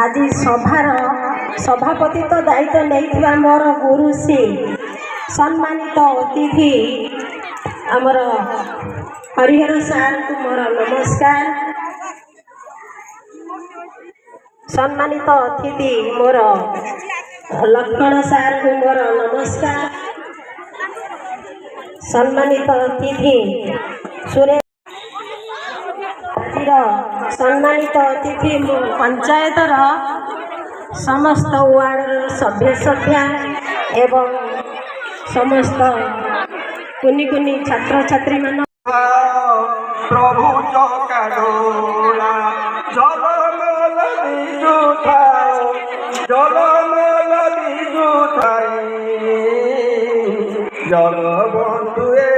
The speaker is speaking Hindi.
आज सभार सभापतित्व दायित्व नहीं मोर गुरु श्री सम्मानित अतिथि आमर हरिहर सार को मोर नमस्कार। सम्मानित अतिथि मोर लक्ष्मण सार को मोर नमस्कार। सम्मानित अतिथि सुरेश सम्मानित अतिथि पंचायत समस्त वार्ड सभ्य सभ्या एवं समस्त कुनी कुनी छात्र छात्री मान प्रभु चकाडोला जलमल बिजु थाए जलमल बिजु थाए जल बंधुए